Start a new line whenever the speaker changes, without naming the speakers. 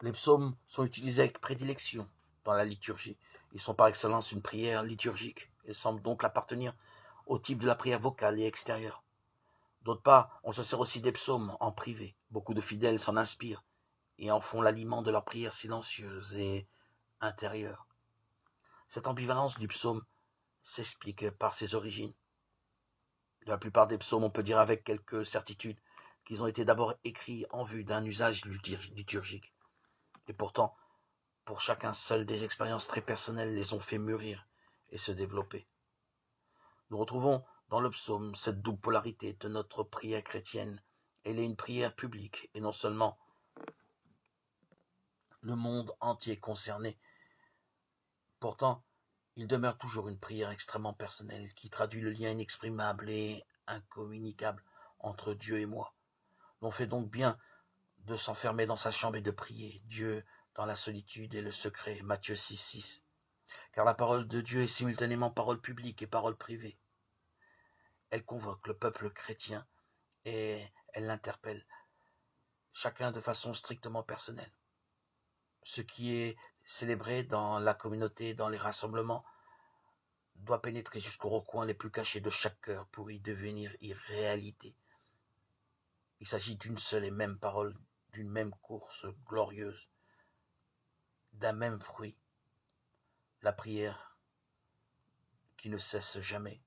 Les psaumes sont utilisés avec prédilection dans la liturgie. Ils sont par excellence une prière liturgique et semblent donc appartenir au type de la prière vocale et extérieure. D'autre part, on se sert aussi des psaumes en privé. Beaucoup de fidèles s'en inspirent et en font l'aliment de leur prière silencieuse et intérieure. Cette ambivalence du psaume s'explique par ses origines. La plupart des psaumes, on peut dire avec quelques certitudes qu'ils ont été d'abord écrits en vue d'un usage liturgique. Et pourtant, pour chacun seul, des expériences très personnelles les ont fait mûrir et se développer. Nous retrouvons dans le psaume cette double polarité de notre prière chrétienne. Elle est une prière publique et non seulement le monde entier concerné. Pourtant, il demeure toujours une prière extrêmement personnelle qui traduit le lien inexprimable et incommunicable entre Dieu et moi. On fait donc bien de s'enfermer dans sa chambre et de prier Dieu dans la solitude et le secret. Matthieu 6,6. Car la parole de Dieu est simultanément parole publique et parole privée. Elle convoque le peuple chrétien et elle l'interpelle, chacun de façon strictement personnelle. Ce qui est célébré dans la communauté, dans les rassemblements, doit pénétrer jusqu'aux recoins les plus cachés de chaque cœur pour y devenir irréalité. Il s'agit d'une seule et même parole, d'une même course glorieuse, d'un même fruit, la prière qui ne cesse jamais.